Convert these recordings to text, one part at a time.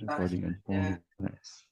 Recording and progress.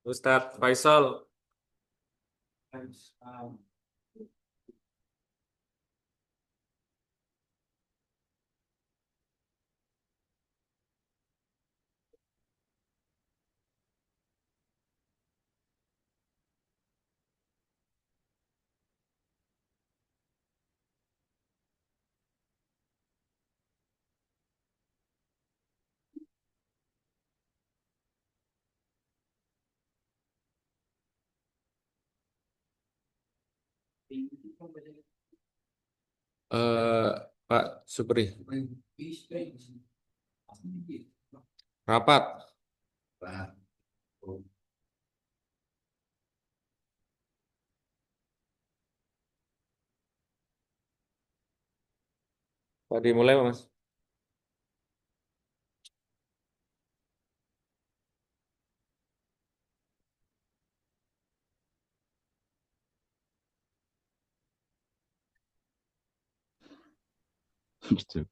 Ustadz Faisal. Pak Supri. Rapat. Pak dimulai Mas. Betul.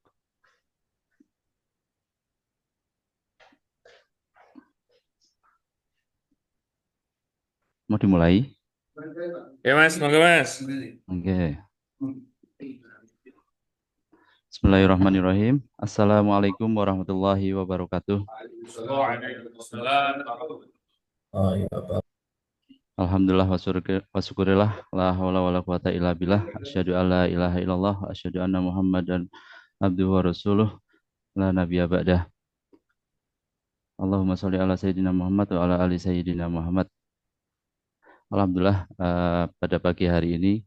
Mau dimulai? Ya Mas, semoga Mas. Oke. Bismillahirrahmanirrahim. Assalamualaikum warahmatullahi wabarakatuh. Alhamdulillah wa syukurillah la haula wala quwata illa billah asyhadu alla ilaha illallah wa asyhadu anna muhammadan abduhu wa rasuluh la nabiyya ba'dah. Allahumma sholli ala sayyidina Muhammad wa ala ali sayyidina Muhammad. Alhamdulillah pada pagi hari ini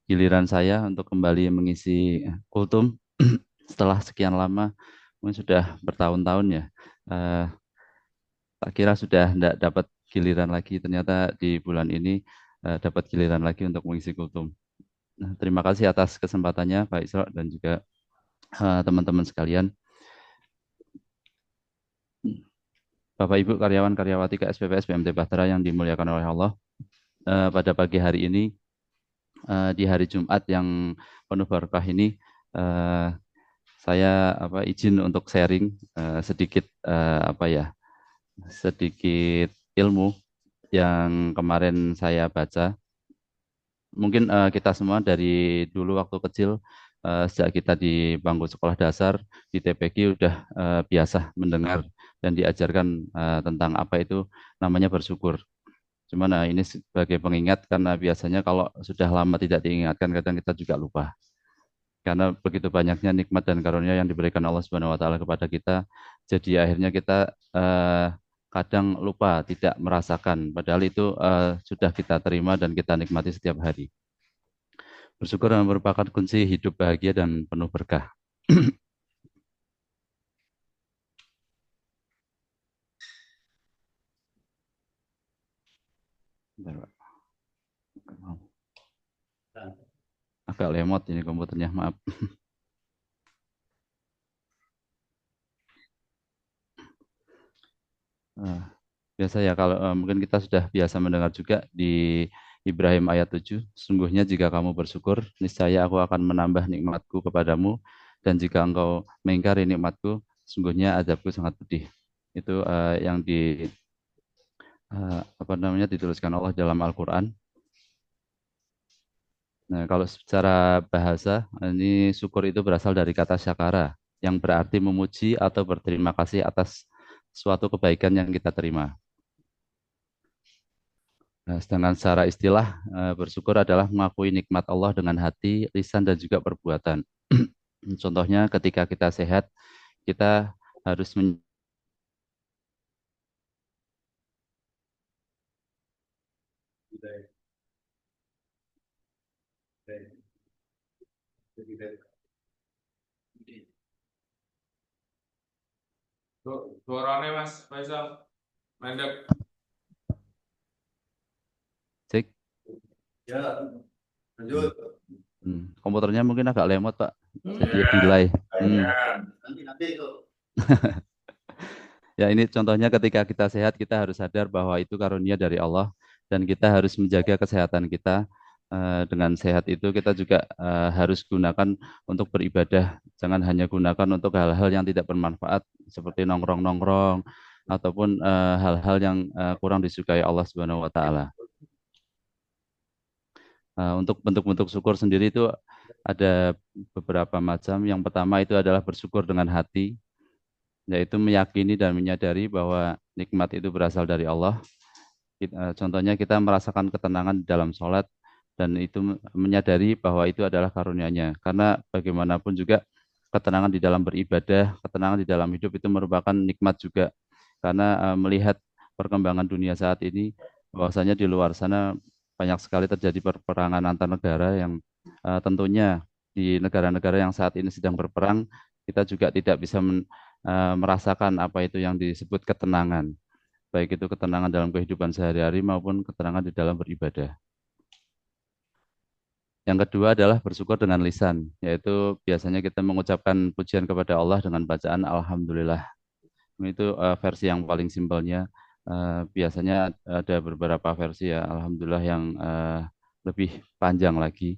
giliran saya untuk kembali mengisi kultum setelah sekian lama, mungkin sudah bertahun-tahun ya. Tak kira sudah tidak dapat giliran lagi, ternyata di bulan ini dapat giliran lagi untuk mengisi kultum. Nah, terima kasih atas kesempatannya Pak Isra dan juga teman-teman sekalian. Bapak Ibu karyawan karyawati KSPPS BMT Bahtera yang dimuliakan oleh Allah, pada pagi hari ini di hari Jumat yang penuh berkah ini, saya izin untuk sharing sedikit sedikit ilmu yang kemarin saya baca. Mungkin kita semua dari dulu waktu kecil, sejak kita di bangku sekolah dasar di TPQ udah biasa mendengar dan diajarkan tentang apa itu namanya bersyukur. Cuman ini sebagai pengingat karena biasanya kalau sudah lama tidak diingatkan kadang kita juga lupa. Karena begitu banyaknya nikmat dan karunia yang diberikan Allah Subhanahu wa taala kepada kita, jadi akhirnya kita kadang lupa tidak merasakan padahal itu sudah kita terima dan kita nikmati setiap hari. Bersyukur merupakan kunci hidup bahagia dan penuh berkah. Agak lemot ini komputernya, maaf. Eh, Biasa ya kalau mungkin kita sudah biasa mendengar juga di Ibrahim ayat 7, sungguhnya jika kamu bersyukur, niscaya aku akan menambah nikmatku kepadamu, dan jika engkau mengingkari nikmatku, sungguhnya azabku sangat pedih. Itu yang apa namanya dituliskan Allah dalam Al-Qur'an. Nah, kalau secara bahasa, ini syukur itu berasal dari kata syakara, yang berarti memuji atau berterima kasih atas suatu kebaikan yang kita terima. Nah, sedangkan secara istilah, bersyukur adalah mengakui nikmat Allah dengan hati, lisan, dan juga perbuatan. Contohnya ketika kita sehat, kita harus Suaranya Mas Faisal, mandek. mencek. Komputernya mungkin agak lemot, Pak. Jadi delay. Hmm. Ya, ini contohnya ketika kita sehat, kita harus sadar bahwa itu karunia dari Allah, dan kita harus menjaga kesehatan kita. Dengan sehat itu kita juga harus gunakan untuk beribadah. Jangan hanya gunakan untuk hal-hal yang tidak bermanfaat seperti nongkrong-nongkrong ataupun hal-hal yang kurang disukai Allah Subhanahu wa taala. Untuk bentuk-bentuk syukur sendiri itu ada beberapa macam. Yang pertama itu adalah bersyukur dengan hati, yaitu meyakini dan menyadari bahwa nikmat itu berasal dari Allah. Contohnya kita merasakan ketenangan di dalam sholat, dan itu menyadari bahwa itu adalah karunia-Nya. Karena bagaimanapun juga ketenangan di dalam beribadah, ketenangan di dalam hidup itu merupakan nikmat juga. Karena melihat perkembangan dunia saat ini, bahwasanya di luar sana banyak sekali terjadi perperangan antar negara yang tentunya di negara-negara yang saat ini sedang berperang, kita juga tidak bisa merasakan apa itu yang disebut ketenangan, baik itu ketenangan dalam kehidupan sehari-hari maupun ketenangan di dalam beribadah. Yang kedua adalah bersyukur dengan lisan, yaitu biasanya kita mengucapkan pujian kepada Allah dengan bacaan Alhamdulillah. Itu versi yang paling simpelnya. Biasanya ada beberapa versi ya, Alhamdulillah yang lebih panjang lagi.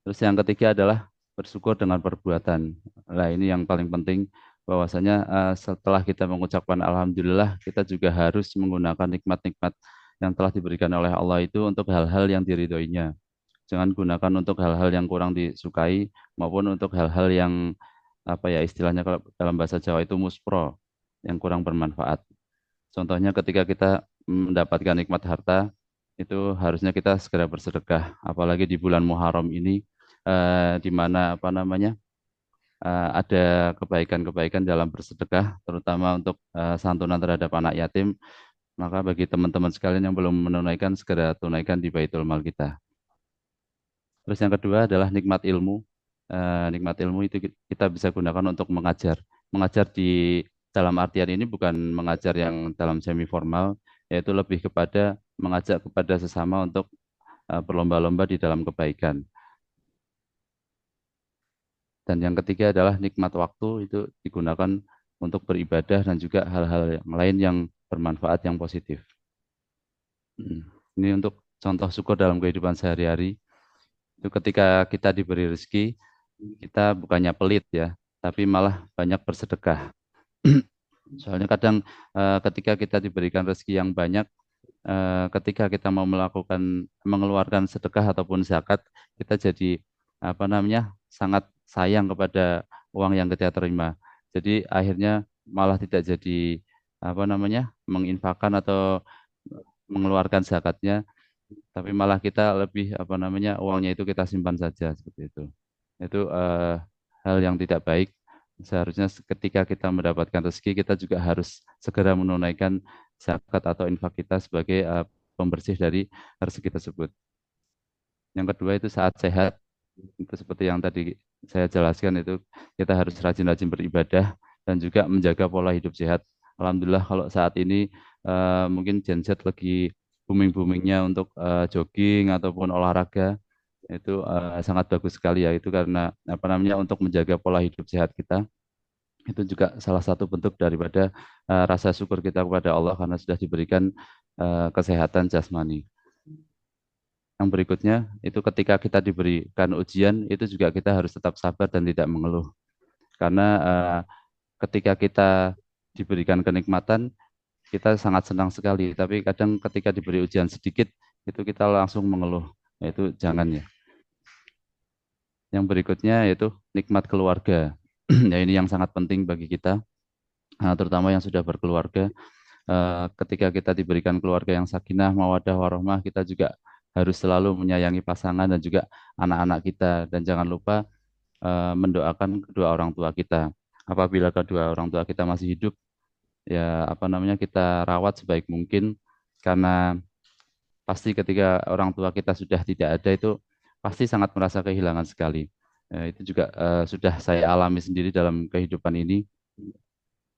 Terus yang ketiga adalah bersyukur dengan perbuatan. Nah, ini yang paling penting, bahwasanya setelah kita mengucapkan alhamdulillah, kita juga harus menggunakan nikmat-nikmat yang telah diberikan oleh Allah itu untuk hal-hal yang diridhoinya. Jangan gunakan untuk hal-hal yang kurang disukai maupun untuk hal-hal yang apa ya istilahnya kalau dalam bahasa Jawa itu muspro, yang kurang bermanfaat. Contohnya ketika kita mendapatkan nikmat harta, itu harusnya kita segera bersedekah. Apalagi di bulan Muharram ini, di mana apa namanya ada kebaikan-kebaikan dalam bersedekah, terutama untuk santunan terhadap anak yatim. Maka bagi teman-teman sekalian yang belum menunaikan, segera tunaikan di Baitul Mal kita. Terus yang kedua adalah nikmat ilmu. Nikmat ilmu itu kita bisa gunakan untuk mengajar. Mengajar di dalam artian ini bukan mengajar yang dalam semi formal, yaitu lebih kepada mengajak kepada sesama untuk berlomba-lomba di dalam kebaikan. Dan yang ketiga adalah nikmat waktu, itu digunakan untuk beribadah dan juga hal-hal yang lain yang bermanfaat, yang positif. Ini untuk contoh syukur dalam kehidupan sehari-hari. Itu ketika kita diberi rezeki, kita bukannya pelit ya, tapi malah banyak bersedekah. Soalnya kadang ketika kita diberikan rezeki yang banyak, ketika kita mau mengeluarkan sedekah ataupun zakat, kita jadi apa namanya sangat sayang kepada uang yang kita terima. Jadi akhirnya malah tidak jadi apa namanya menginfakkan atau mengeluarkan zakatnya, tapi malah kita lebih apa namanya uangnya itu kita simpan saja seperti itu. Itu hal yang tidak baik. Seharusnya ketika kita mendapatkan rezeki, kita juga harus segera menunaikan zakat atau infak kita sebagai pembersih dari rezeki tersebut. Yang kedua itu saat sehat, itu seperti yang tadi saya jelaskan, itu kita harus rajin-rajin beribadah dan juga menjaga pola hidup sehat. Alhamdulillah kalau saat ini mungkin Gen Z lagi booming-boomingnya untuk jogging ataupun olahraga itu sangat bagus sekali ya itu karena apa namanya untuk menjaga pola hidup sehat kita itu juga salah satu bentuk daripada rasa syukur kita kepada Allah karena sudah diberikan kesehatan jasmani. Yang berikutnya itu ketika kita diberikan ujian itu juga kita harus tetap sabar dan tidak mengeluh karena ketika kita diberikan kenikmatan kita sangat senang sekali tapi kadang ketika diberi ujian sedikit itu kita langsung mengeluh. Itu jangan ya. Yang berikutnya yaitu nikmat keluarga. Ya ini yang sangat penting bagi kita, terutama yang sudah berkeluarga. Ketika kita diberikan keluarga yang sakinah, mawaddah, warahmah, kita juga harus selalu menyayangi pasangan dan juga anak-anak kita. Dan jangan lupa mendoakan kedua orang tua kita. Apabila kedua orang tua kita masih hidup, ya apa namanya kita rawat sebaik mungkin karena pasti ketika orang tua kita sudah tidak ada itu pasti sangat merasa kehilangan sekali. Itu juga sudah saya alami sendiri dalam kehidupan ini.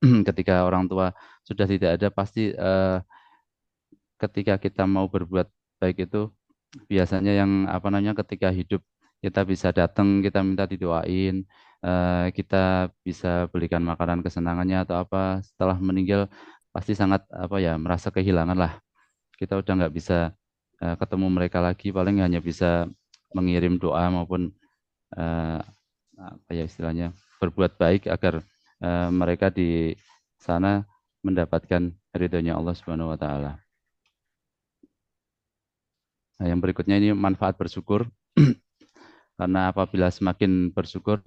Ketika orang tua sudah tidak ada, pasti ketika kita mau berbuat baik itu biasanya yang apa namanya ketika hidup kita bisa datang, kita minta didoain, kita bisa belikan makanan kesenangannya atau apa. Setelah meninggal pasti sangat apa ya merasa kehilangan lah. Kita udah nggak bisa ketemu mereka lagi, paling hanya bisa mengirim doa maupun eh, apa ya istilahnya berbuat baik agar mereka di sana mendapatkan ridhonya Allah Subhanahu wa taala. Nah, yang berikutnya ini manfaat bersyukur karena apabila semakin bersyukur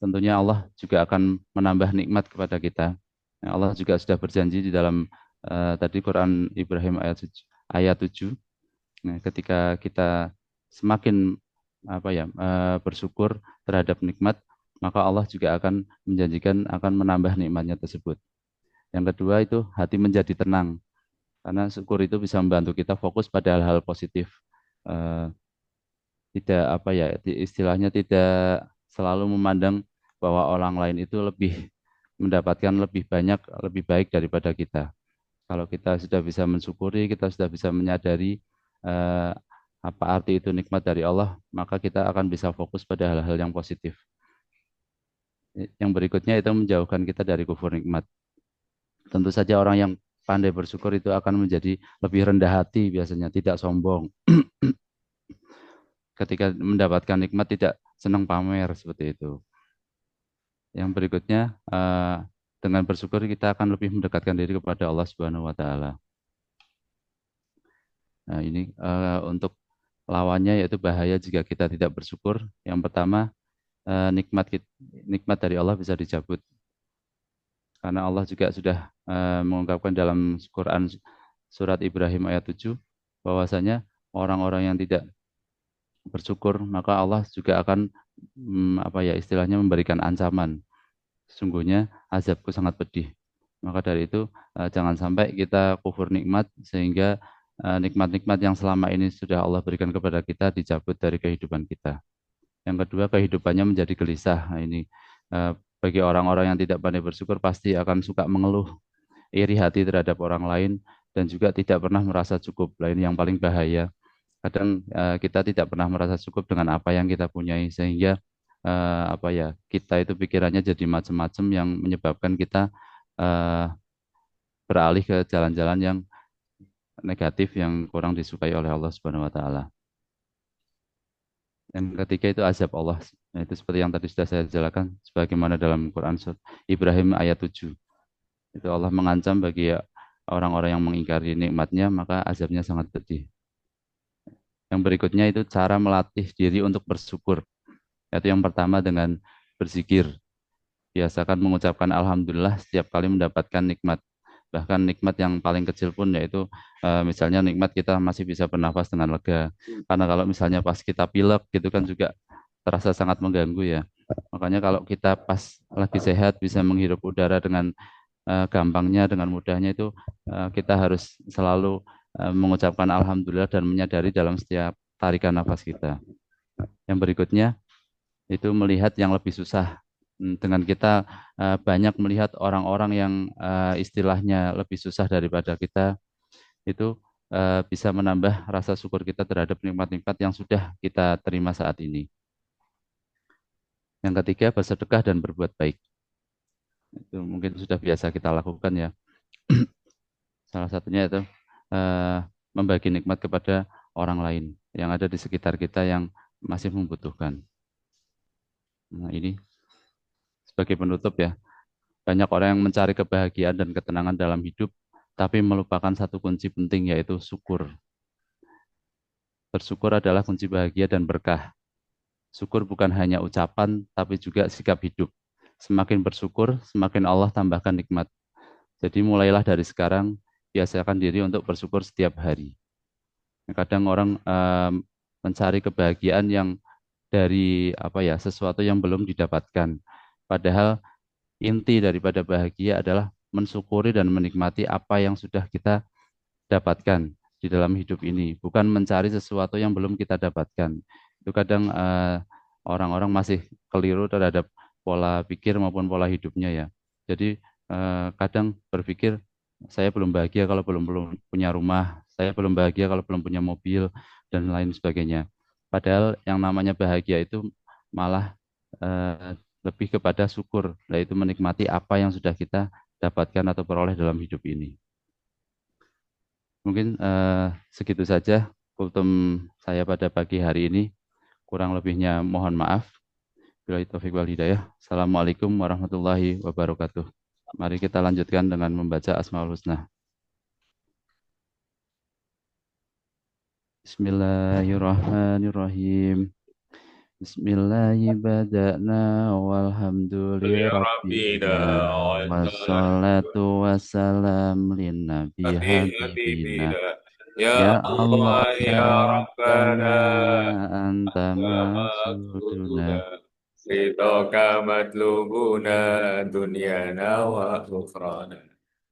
tentunya Allah juga akan menambah nikmat kepada kita. Nah, Allah juga sudah berjanji di dalam tadi Quran Ibrahim ayat 7. Nah, ketika kita semakin apa ya bersyukur terhadap nikmat, maka Allah juga akan menjanjikan akan menambah nikmatnya tersebut. Yang kedua itu hati menjadi tenang karena syukur itu bisa membantu kita fokus pada hal-hal positif. Eh, Tidak apa ya istilahnya tidak selalu memandang bahwa orang lain itu lebih mendapatkan lebih banyak lebih baik daripada kita. Kalau kita sudah bisa mensyukuri, kita sudah bisa menyadari eh, apa arti itu nikmat dari Allah, maka kita akan bisa fokus pada hal-hal yang positif. Yang berikutnya itu menjauhkan kita dari kufur nikmat. Tentu saja orang yang pandai bersyukur itu akan menjadi lebih rendah hati biasanya, tidak sombong. Ketika mendapatkan nikmat tidak senang pamer seperti itu. Yang berikutnya dengan bersyukur kita akan lebih mendekatkan diri kepada Allah Subhanahu wa taala. Nah, ini untuk lawannya yaitu bahaya jika kita tidak bersyukur. Yang pertama, nikmat dari Allah bisa dicabut. Karena Allah juga sudah mengungkapkan dalam Quran surat Ibrahim ayat 7 bahwasanya orang-orang yang tidak bersyukur maka Allah juga akan apa ya istilahnya memberikan ancaman. Sesungguhnya azabku sangat pedih. Maka dari itu jangan sampai kita kufur nikmat sehingga nikmat-nikmat yang selama ini sudah Allah berikan kepada kita dicabut dari kehidupan kita. Yang kedua, kehidupannya menjadi gelisah. Nah, ini eh, bagi orang-orang yang tidak pandai bersyukur pasti akan suka mengeluh, iri hati terhadap orang lain dan juga tidak pernah merasa cukup. Lain yang paling bahaya. Kadang kita tidak pernah merasa cukup dengan apa yang kita punyai sehingga apa ya kita itu pikirannya jadi macam-macam yang menyebabkan kita eh, beralih ke jalan-jalan yang negatif yang kurang disukai oleh Allah Subhanahu wa taala. Yang ketiga itu azab Allah. Nah, itu seperti yang tadi sudah saya jelaskan sebagaimana dalam Quran surat Ibrahim ayat 7. Itu Allah mengancam bagi orang-orang yang mengingkari nikmatnya maka azabnya sangat pedih. Yang berikutnya itu cara melatih diri untuk bersyukur. Yaitu yang pertama dengan berzikir. Biasakan mengucapkan alhamdulillah setiap kali mendapatkan nikmat. Bahkan nikmat yang paling kecil pun yaitu misalnya nikmat kita masih bisa bernafas dengan lega. Karena kalau misalnya pas kita pilek gitu kan juga terasa sangat mengganggu ya. Makanya kalau kita pas lagi sehat bisa menghirup udara dengan gampangnya, dengan mudahnya itu kita harus selalu mengucapkan alhamdulillah dan menyadari dalam setiap tarikan nafas kita. Yang berikutnya itu melihat yang lebih susah. Dengan kita banyak melihat orang-orang yang istilahnya lebih susah daripada kita, itu bisa menambah rasa syukur kita terhadap nikmat-nikmat yang sudah kita terima saat ini. Yang ketiga, bersedekah dan berbuat baik. Itu mungkin sudah biasa kita lakukan ya. Salah satunya itu eh, membagi nikmat kepada orang lain yang ada di sekitar kita yang masih membutuhkan. Nah, ini sebagai penutup ya, banyak orang yang mencari kebahagiaan dan ketenangan dalam hidup, tapi melupakan satu kunci penting yaitu syukur. Bersyukur adalah kunci bahagia dan berkah. Syukur bukan hanya ucapan, tapi juga sikap hidup. Semakin bersyukur, semakin Allah tambahkan nikmat. Jadi mulailah dari sekarang, biasakan diri untuk bersyukur setiap hari. Kadang orang mencari kebahagiaan yang dari apa ya, sesuatu yang belum didapatkan. Padahal inti daripada bahagia adalah mensyukuri dan menikmati apa yang sudah kita dapatkan di dalam hidup ini, bukan mencari sesuatu yang belum kita dapatkan. Itu kadang orang-orang masih keliru terhadap pola pikir maupun pola hidupnya ya. Jadi kadang berpikir saya belum bahagia kalau belum belum punya rumah, saya belum bahagia kalau belum punya mobil dan lain sebagainya. Padahal yang namanya bahagia itu malah lebih kepada syukur, yaitu menikmati apa yang sudah kita dapatkan atau peroleh dalam hidup ini. Mungkin segitu saja kultum saya pada pagi hari ini. Kurang lebihnya mohon maaf. Billahi taufiq wal hidayah. Assalamualaikum warahmatullahi wabarakatuh. Mari kita lanjutkan dengan membaca Asmaul Husna. Bismillahirrahmanirrahim. Bismillahi bada'na Ya Rabbina walhamdulillarabbina wa wassalatu wassalam linnabi habibina. Habibina. Ya Ya Allah Allah, ya Ya Rabbana Rabbana, anta Maksuduna, maksuduna. Ridhoka matlubuna, dunyana wa ukhrana.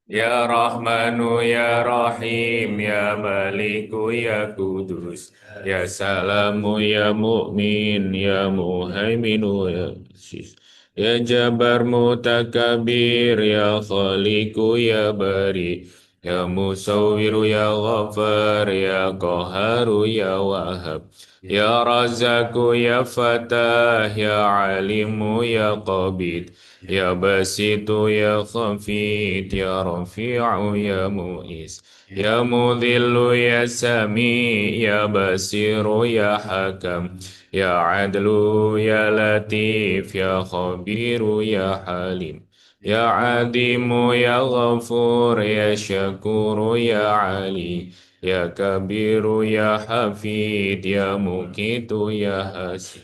Ya Rahmanu, Ya Rahim, Ya Maliku, Ya Kudus, Ya Salamu, Ya Mu'min, Ya Muhaiminu, Ya Aziz. Ya Jabbar Mutakabir, Ya Khaliku, Ya Bari, Ya Musawwiru, Ya Ghafar, Ya Qaharu, Ya Wahhab, Ya Razaku, Ya Fatah, Ya Alimu, Ya Qabid, Ya Basitu, Ya Khafid, Ya Rafi'u, Ya Mu'is, Ya Mudhillu, Ya Sami, Ya Basiru, Ya Hakam, Ya Adlu, Ya Latif, Ya Khabiru, Ya Halim, Ya Adimu, Ya Ghafur, Ya Syakuru, Ya Ali, Ya Kabiru, Ya Hafid, Ya Mukitu, Ya Hasib,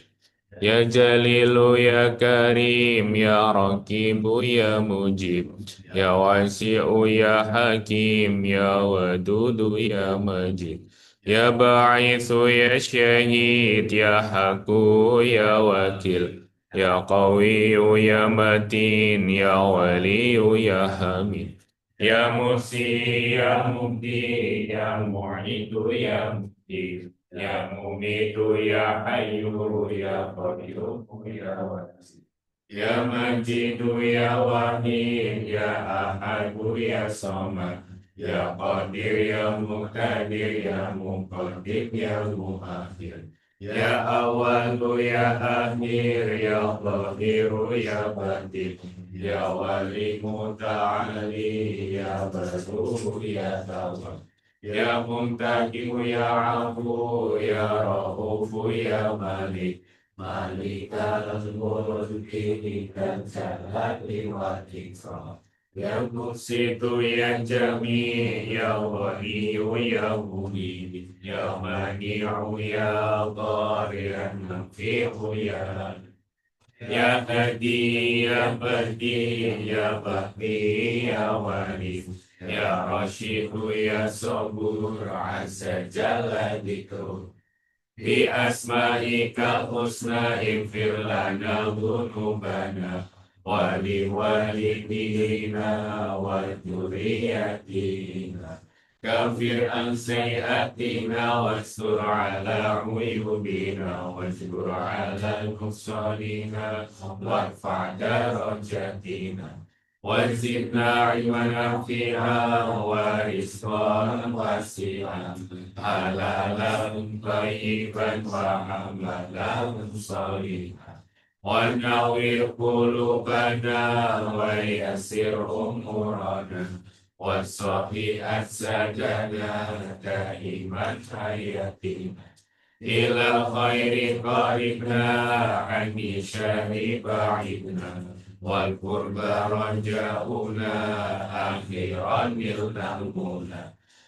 Ya Jalilu, Ya Karim, Ya Rakibu, Ya Mujib, Ya Wasi'u, Ya Hakim, Ya Wadudu, Ya Majid, Ya Ba'ithu, Ya Syahid, Ya Haku, Ya Wakil, Ya Qawiyu, Ya Matin, Ya Waliyu, Ya Hamid, Ya Musi, Ya Mubdi, Ya Mu'idu, Ya Mubdi, Ya Mumitu, Ya Hayyu, Ya Qayyum, Ya Wasi, Ya Majidu, Ya Wahid, Ya Ahadu, Ya Samad, Ya Qadir, Ya Muqtadir, Ya Muqaddim, Ya Muakhir, Ya Awalu, Ya Akhir, Ya Zahiru, Ya Batin, Ya Wali Muta'ali, Ya Baru, Ya Tawab, Ya Muntakimu, Ya Afu, Ya Raufu, Ya Malik, Malik al-Mulki dan Jalali wa Ikram, Ya Musitu, Ya Jami, Ya Waliyu, Ya Muhid, Ya Mani'u, Ya Dhari, Ya Nafi'u, Ya Ya Hadi, Ya Mahdi, Ya Bahmi, Ya Waris, Ya Rashidu, Ya Sabur, Asa Jalla Dikru, Bi Asma'ika Husna Infir lana Dhunubana, Wali Walidina, Wa Dzurriyyatina, Kafir an sayiatina wastur ala uyubina wastur ala nusrina warfa darajatina وزدنا علما نافعا ورزقا واسعا حلالا طيبا وعملا صالحا ونور قلوبنا ويسر أمورنا وصفي أجسادنا دائما حياتنا إلى الخير قربنا عن الشر بعدنا والقرب رجاؤنا أخيرا نلنا المنى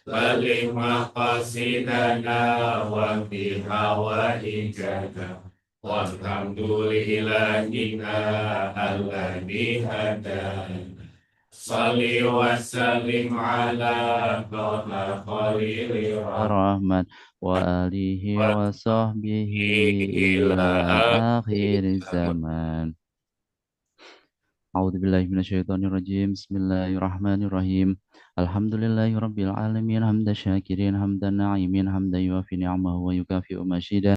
بلغ مقاصدنا وفي حوائجنا والحمد لإلهنا الذي هدانا صل وسلم على طه خليل الرحمن وآله وصحبه إلى إلى آخر آخر الزمن الزمان. أعوذ بالله من الشيطان الرجيم. بسم الله الرحمن الرحيم. الحمد لله رب العالمين، حمد الشاكرين، حمد الناعمين، حمدا يوافي نعمه ويكافئ مزيده.